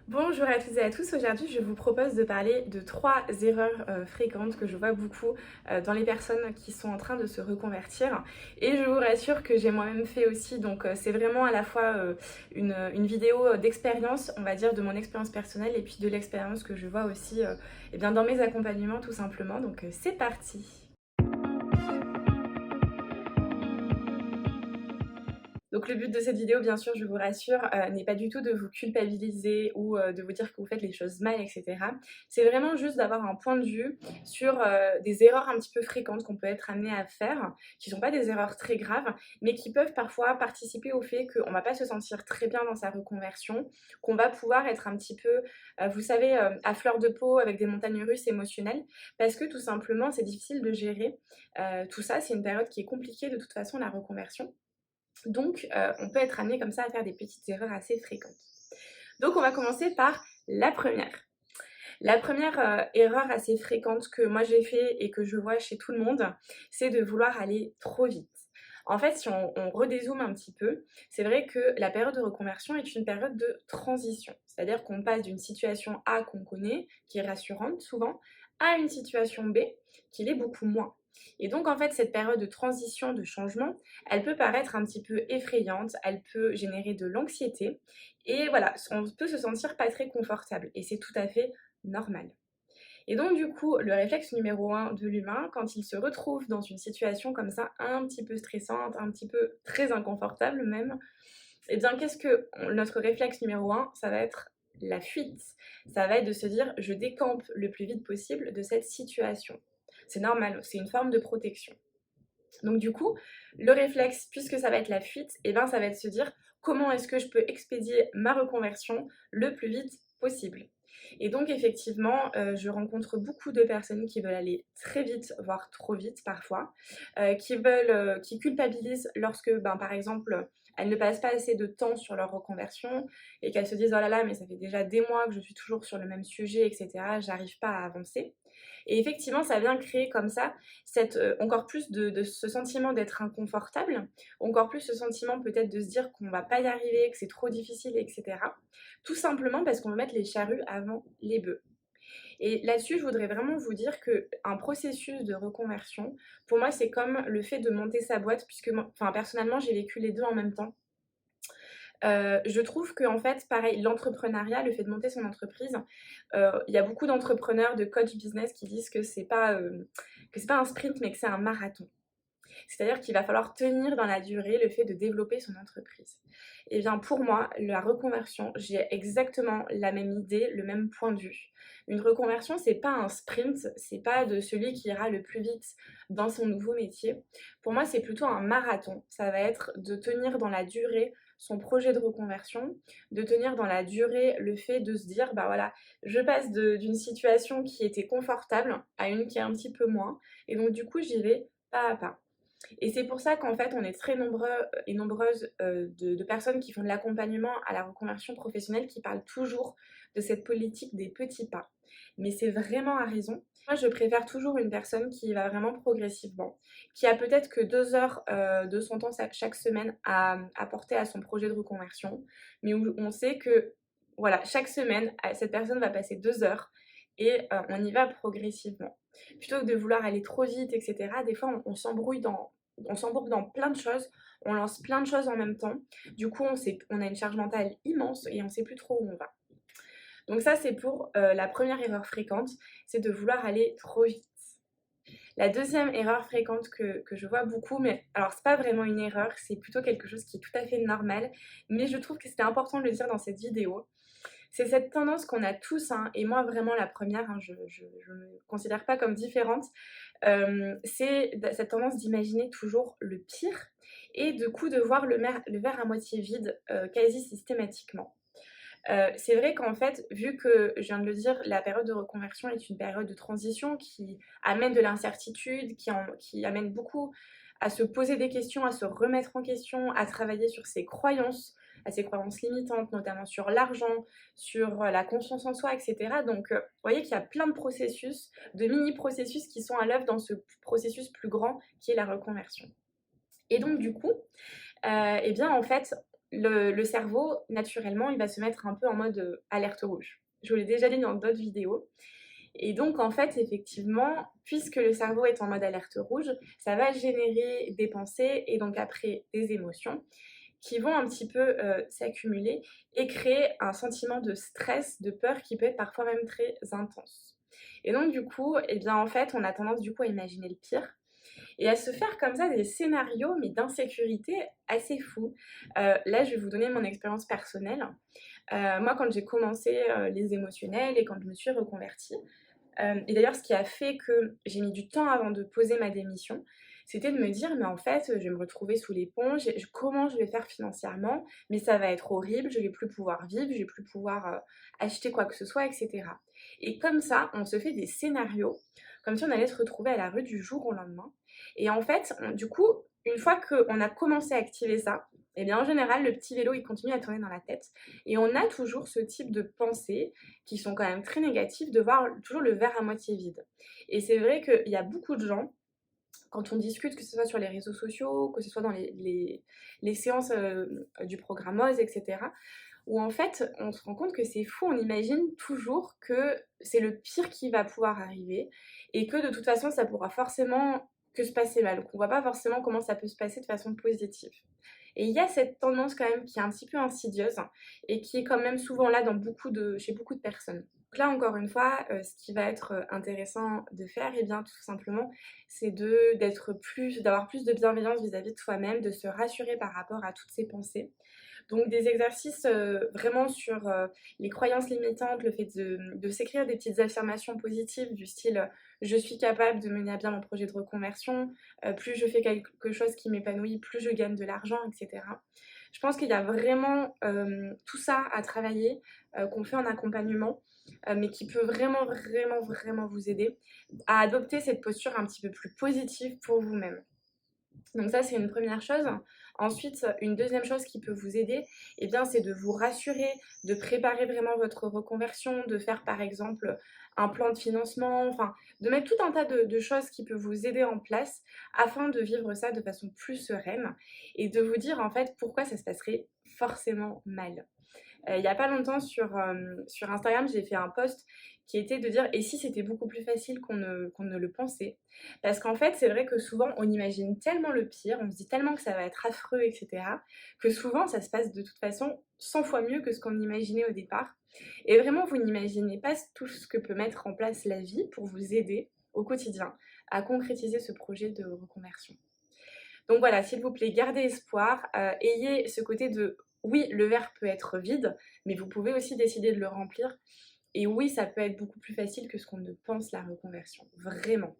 Bonjour à toutes et à tous, aujourd'hui je vous propose de parler de 3 erreurs fréquentes que je vois beaucoup dans les personnes qui sont en train de se reconvertir et je vous rassure que j'ai moi-même fait aussi, donc c'est vraiment à la fois une vidéo d'expérience, on va dire de mon expérience personnelle et puis de l'expérience que je vois aussi eh bien, dans mes accompagnements tout simplement, donc c'est parti. Donc le but de cette vidéo, bien sûr, je vous rassure, n'est pas du tout de vous culpabiliser ou de vous dire que vous faites les choses mal, et cetera. C'est vraiment juste d'avoir un point de vue sur des erreurs un petit peu fréquentes qu'on peut être amené à faire, qui ne sont pas des erreurs très graves, mais qui peuvent parfois participer au fait qu'on ne va pas se sentir très bien dans sa reconversion, qu'on va pouvoir être un petit peu, vous savez, à fleur de peau avec des montagnes russes émotionnelles, parce que tout simplement, c'est difficile de gérer tout ça. C'est une période qui est compliquée de toute façon, la reconversion. Donc, on peut être amené comme ça à faire des petites erreurs assez fréquentes. Donc, on va commencer par la première. La première erreur assez fréquente que moi j'ai fait et que je vois chez tout le monde, c'est de vouloir aller trop vite. En fait, si on redézoome un petit peu, c'est vrai que la période de reconversion est une période de transition. C'est-à-dire qu'on passe d'une situation A qu'on connaît, qui est rassurante souvent, à une situation B qui l'est beaucoup moins. Et donc en fait, cette période de transition, de changement, elle peut paraître un petit peu effrayante, elle peut générer de l'anxiété, et voilà, on peut se sentir pas très confortable, et c'est tout à fait normal. Et donc du coup, le réflexe numéro un de l'humain, quand il se retrouve dans une situation comme ça, un petit peu stressante, un petit peu très inconfortable même, eh bien qu'est-ce que notre réflexe numéro un, ça va être la fuite. Ça va être de se dire, je décampe le plus vite possible de cette situation. C'est normal, c'est une forme de protection. Donc du coup, le réflexe, puisque ça va être la fuite, eh ben, ça va être de se dire comment est-ce que je peux expédier ma reconversion le plus vite possible. Et donc effectivement, je rencontre beaucoup de personnes qui veulent aller très vite, voire trop vite parfois, qui culpabilisent lorsque, ben, par exemple, elles ne passent pas assez de temps sur leur reconversion et qu'elles se disent oh là là, mais ça fait déjà des mois que je suis toujours sur le même sujet, etc. J'arrive pas à avancer. Et effectivement, ça vient créer comme ça encore plus de ce sentiment d'être inconfortable, encore plus ce sentiment peut-être de se dire qu'on va pas y arriver, que c'est trop difficile, etc. Tout simplement parce qu'on veut mettre les charrues avant les bœufs. Et là-dessus, je voudrais vraiment vous dire qu'un processus de reconversion, pour moi, c'est comme le fait de monter sa boîte, puisque moi, enfin, personnellement, j'ai vécu les deux en même temps. Je trouve qu'en fait, pareil, l'entrepreneuriat, le fait de monter son entreprise, il y a beaucoup d'entrepreneurs, de coach business qui disent que c'est pas un sprint, mais que c'est un marathon. C'est-à-dire qu'il va falloir tenir dans la durée le fait de développer son entreprise. Et bien pour moi, la reconversion, j'ai exactement la même idée, le même point de vue. Une reconversion, c'est pas un sprint, c'est pas de celui qui ira le plus vite dans son nouveau métier. Pour moi, c'est plutôt un marathon. Ça va être de tenir dans la durée son projet de reconversion, de tenir dans la durée le fait de se dire, bah voilà, je passe d'une situation qui était confortable à une qui est un petit peu moins, et donc du coup j'y vais pas à pas. Et c'est pour ça qu'en fait, on est très nombreux et nombreuses de personnes qui font de l'accompagnement à la reconversion professionnelle qui parlent toujours de cette politique des petits pas. Mais c'est vraiment à raison. Moi, je préfère toujours une personne qui va vraiment progressivement, qui a peut-être que 2 heures de son temps chaque semaine à apporter à son projet de reconversion, mais où on sait que voilà, chaque semaine, cette personne va passer 2 heures et on y va progressivement. Plutôt que de vouloir aller trop vite, etc., des fois on s'embourbe dans plein de choses, on lance plein de choses en même temps. Du coup, on a une charge mentale immense et on ne sait plus trop où on va. Donc ça, c'est pour la première erreur fréquente, c'est de vouloir aller trop vite. La deuxième erreur fréquente que je vois beaucoup, mais alors c'est pas vraiment une erreur, c'est plutôt quelque chose qui est tout à fait normal, mais je trouve que c'était important de le dire dans cette vidéo, c'est cette tendance qu'on a tous, hein, et moi vraiment la première, hein, je ne me considère pas comme différente, c'est cette tendance d'imaginer toujours le pire et du coup de voir le verre à moitié vide quasi systématiquement. C'est vrai qu'en fait, vu que je viens de le dire, la période de reconversion est une période de transition qui amène de l'incertitude, qui amène beaucoup à se poser des questions, à se remettre en question, à travailler sur ses croyances, à ses croyances limitantes, notamment sur l'argent, sur la confiance en soi, etc. Donc, vous voyez qu'il y a plein de processus, de mini-processus qui sont à l'œuvre dans ce processus plus grand qui est la reconversion. Et donc, du coup, eh bien, en fait, le cerveau, naturellement, il va se mettre un peu en mode alerte rouge. Je vous l'ai déjà dit dans d'autres vidéos. Et donc, en fait, effectivement, puisque le cerveau est en mode alerte rouge, ça va générer des pensées et donc après des émotions qui vont un petit peu s'accumuler et créer un sentiment de stress, de peur qui peut être parfois même très intense. Et donc, du coup, eh bien, en fait, on a tendance du coup à imaginer le pire et à se faire comme ça des scénarios, mais d'insécurité assez fous. Là, je vais vous donner mon expérience personnelle. Moi, quand j'ai commencé les émotionnels et quand je me suis reconvertie, et d'ailleurs, ce qui a fait que j'ai mis du temps avant de poser ma démission, c'était de me dire: «Mais en fait, je vais me retrouver sous les ponts, comment je vais faire financièrement? Mais ça va être horrible, je vais plus pouvoir vivre, je vais plus pouvoir, acheter quoi que ce soit» et cetera. Et comme ça, on se fait des scénarios, comme si on allait se retrouver à la rue du jour au lendemain. Et en fait, du coup, une fois qu'on a commencé à activer ça, et bien, en général, le petit vélo, il continue à tourner dans la tête et on a toujours ce type de pensées qui sont quand même très négatives, de voir toujours le verre à moitié vide. Et c'est vrai qu'il y a beaucoup de gens, quand on discute, que ce soit sur les réseaux sociaux, que ce soit dans les séances du programme OZ, etc., où en fait, on se rend compte que c'est fou, on imagine toujours que c'est le pire qui va pouvoir arriver et que de toute façon, ça pourra forcément que se passer mal, qu'on voit pas forcément comment ça peut se passer de façon positive. Et il y a cette tendance quand même qui est un petit peu insidieuse et qui est quand même souvent là chez beaucoup de personnes. Donc là, encore une fois, ce qui va être intéressant de faire, et bien, tout simplement, c'est d'avoir plus de bienveillance vis-à-vis de soi-même, de se rassurer par rapport à toutes ces pensées. Donc des exercices vraiment sur les croyances limitantes, le fait de s'écrire des petites affirmations positives du style je suis capable de mener à bien mon projet de reconversion, plus je fais quelque chose qui m'épanouit, plus je gagne de l'argent, etc. Je pense qu'il y a vraiment tout ça à travailler, qu'on fait en accompagnement, mais qui peut vraiment, vraiment, vraiment vous aider à adopter cette posture un petit peu plus positive pour vous-même. Donc ça, c'est une première chose. Ensuite, une deuxième chose qui peut vous aider, eh bien, c'est de vous rassurer, de préparer vraiment votre reconversion, de faire par exemple un plan de financement, enfin, de mettre tout un tas de choses qui peuvent vous aider en place afin de vivre ça de façon plus sereine et de vous dire en fait pourquoi ça se passerait forcément mal. Il y a pas longtemps sur Instagram, j'ai fait un post qui était de dire: «Et si c'était beaucoup plus facile qu'on ne le pensait?» Parce qu'en fait, c'est vrai que souvent, on imagine tellement le pire, on se dit tellement que ça va être affreux et cetera, que souvent ça se passe de toute façon 100 fois mieux que ce qu'on imaginait au départ. Et vraiment, vous n'imaginez pas tout ce que peut mettre en place la vie pour vous aider au quotidien à concrétiser ce projet de reconversion. Donc voilà, s'il vous plaît, gardez espoir, ayez ce côté de oui, le verre peut être vide, mais vous pouvez aussi décider de le remplir. Et oui, ça peut être beaucoup plus facile que ce qu'on ne pense la reconversion, vraiment.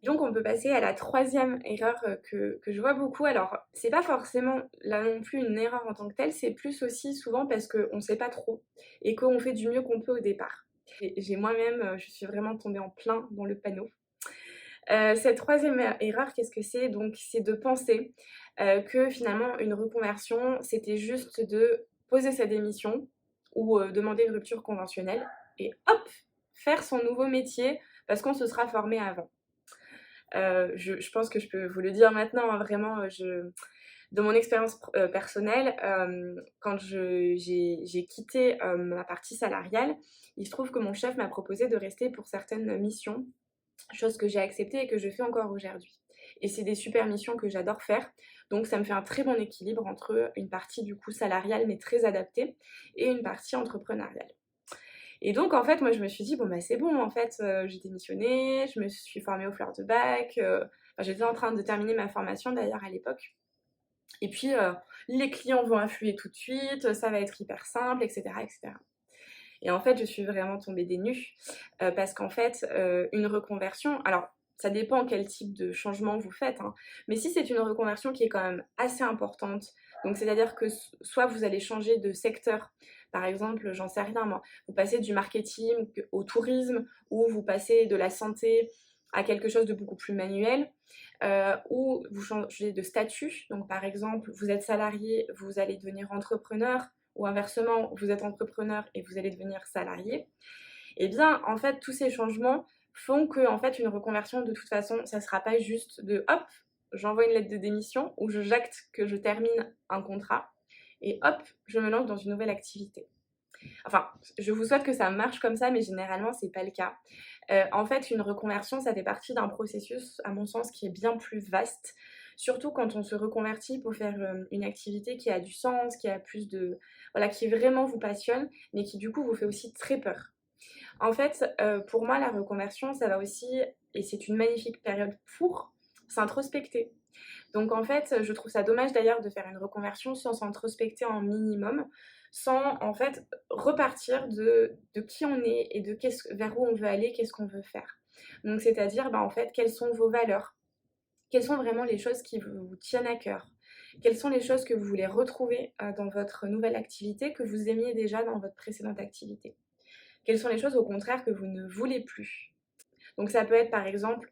Donc on peut passer à la troisième erreur que je vois beaucoup. Alors, c'est pas forcément là non plus une erreur en tant que telle, c'est plus aussi souvent parce qu'on ne sait pas trop et qu'on fait du mieux qu'on peut au départ. J'ai moi-même, je suis vraiment tombée en plein dans le panneau. Cette troisième erreur, qu'est-ce que c'est? Donc c'est de penser, que finalement une reconversion, c'était juste de poser sa démission ou, demander une rupture conventionnelle et hop! Faire son nouveau métier parce qu'on se sera formé avant. Je pense que je peux vous le dire maintenant, hein, vraiment, de mon expérience personnelle, quand j'ai quitté, ma partie salariale, il se trouve que mon chef m'a proposé de rester pour certaines missions, chose que j'ai acceptée et que je fais encore aujourd'hui. Et c'est des super missions que j'adore faire, donc ça me fait un très bon équilibre entre une partie du coup salariale mais très adaptée et une partie entrepreneuriale. Et donc en fait, moi je me suis dit: «Bon bah c'est bon en fait, j'ai démissionné, je me suis formée aux fleurs de bac», enfin j'étais en train de terminer ma formation d'ailleurs à l'époque et puis, les clients vont affluer tout de suite, ça va être hyper simple et cetera et cetera. Et en fait, je suis vraiment tombée des nues, parce qu'en fait, une reconversion alors ça dépend quel type de changement vous faites, hein, mais si c'est une reconversion qui est quand même assez importante, donc c'est-à-dire que soit vous allez changer de secteur, par exemple, j'en sais rien moi, vous passez du marketing au tourisme ou vous passez de la santé à quelque chose de beaucoup plus manuel, ou vous changez de statut, donc par exemple, vous êtes salarié, vous allez devenir entrepreneur ou inversement, vous êtes entrepreneur et vous allez devenir salarié, eh bien, en fait, tous ces changements font que, en fait, une reconversion, de toute façon, ça ne sera pas juste de hop, j'envoie une lettre de démission ou j'acte que je termine un contrat. et hop, je me lance dans une nouvelle activité. Enfin, je vous souhaite que ça marche comme ça, mais généralement, c'est pas le cas. En fait, une reconversion, ça fait partie d'un processus, à mon sens, qui est bien plus vaste. Surtout quand on se reconvertit pour faire une activité qui a du sens, qui a plus de... Voilà, qui vraiment vous passionne, mais qui du coup vous fait aussi très peur. En fait, pour moi, la reconversion, ça va aussi, et c'est une magnifique période pour s'introspecter. Donc en fait, je trouve ça dommage d'ailleurs de faire une reconversion sans s'introspecter en minimum, sans en fait repartir de qui on est et de vers où on veut aller, qu'est-ce qu'on veut faire. Donc c'est-à-dire, bah, en fait, quelles sont vos valeurs? Quelles sont vraiment les choses qui vous tiennent à cœur? Quelles sont les choses que vous voulez retrouver dans votre nouvelle activité que vous aimiez déjà dans votre précédente activité? Quelles sont les choses au contraire que vous ne voulez plus? Donc ça peut être par exemple,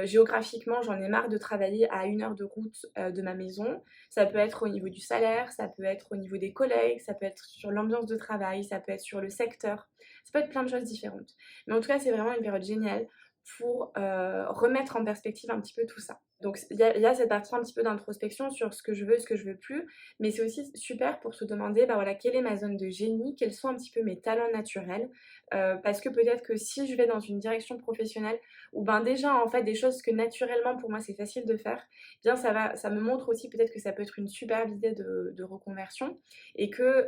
géographiquement, j'en ai marre de travailler à 1 heure de route, de ma maison. Ça peut être au niveau du salaire, ça peut être au niveau des collègues, ça peut être sur l'ambiance de travail, ça peut être sur le secteur. Ça peut être plein de choses différentes. Mais en tout cas, c'est vraiment une période géniale pour, remettre en perspective un petit peu tout ça. Donc il y a cette partie un petit peu d'introspection sur ce que je veux et ce que je veux plus, mais c'est aussi super pour se demander, bah, voilà, quelle est ma zone de génie? Quels sont un petit peu mes talents naturels? Parce que peut-être que si je vais dans une direction professionnelle où, ben, déjà, en fait, des choses que naturellement pour moi c'est facile de faire, eh bien ça me montre aussi peut-être que ça peut être une superbe idée de reconversion et que,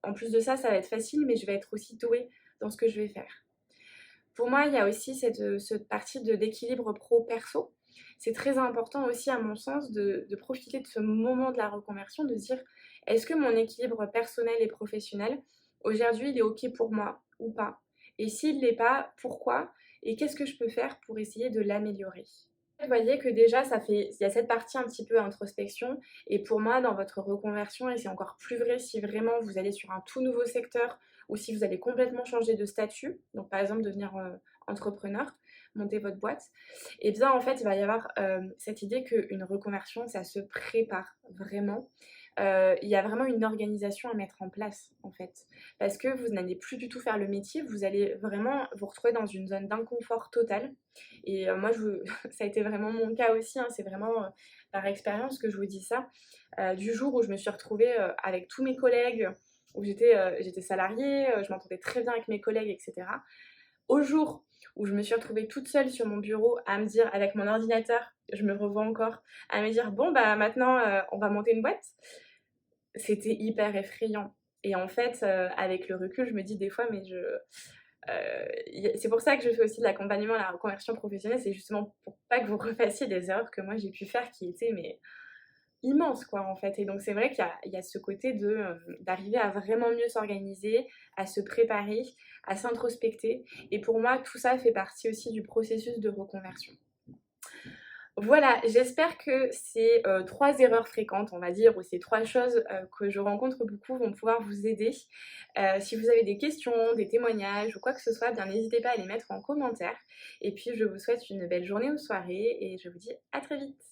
en plus de ça, ça va être facile, mais je vais être aussi douée dans ce que je vais faire. Pour moi, il y a aussi cette partie d'équilibre pro-perso. C'est très important aussi, à mon sens, de profiter de ce moment de la reconversion, de se dire: «Est-ce que mon équilibre personnel et professionnel, aujourd'hui, il est OK pour moi ou pas? Et s'il ne l'est pas, pourquoi? Et qu'est-ce que je peux faire pour essayer de l'améliorer?» Vous voyez que déjà, il y a cette partie un petit peu introspection et pour moi, dans votre reconversion, et c'est encore plus vrai si vraiment vous allez sur un tout nouveau secteur ou si vous allez complètement changer de statut, donc par exemple devenir entrepreneur, monter votre boîte, et bien en fait, il va y avoir cette idée qu'une reconversion, ça se prépare vraiment. Il y a vraiment une organisation à mettre en place en fait. Parce que vous n'allez plus du tout faire le métier, vous allez vraiment vous retrouver dans une zone d'inconfort total. Et moi, ça a été vraiment mon cas aussi, hein, c'est vraiment par expérience que je vous dis ça. Du jour où je me suis retrouvée avec tous mes collègues, où j'étais salariée, je m'entendais très bien avec mes collègues, etc. Au jour où je me suis retrouvée toute seule sur mon bureau à me dire, avec mon ordinateur, je me revois encore, à me dire, bon, bah maintenant, on va monter une boîte. C'était hyper effrayant. Et en fait, avec le recul, je me dis des fois, mais c'est pour ça que je fais aussi de l'accompagnement à la reconversion professionnelle, c'est justement pour pas que vous refassiez des erreurs que moi j'ai pu faire qui étaient mais immenses quoi en fait. Et donc c'est vrai qu'il y a ce côté d'arriver à vraiment mieux s'organiser, à se préparer, à s'introspecter. Et pour moi, tout ça fait partie aussi du processus de reconversion. Voilà, j'espère que ces 3 erreurs fréquentes, on va dire, ou ces 3 choses que je rencontre beaucoup vont pouvoir vous aider. Si vous avez des questions, des témoignages ou quoi que ce soit, bien n'hésitez pas à les mettre en commentaire. Et puis je vous souhaite une belle journée ou soirée et je vous dis à très vite.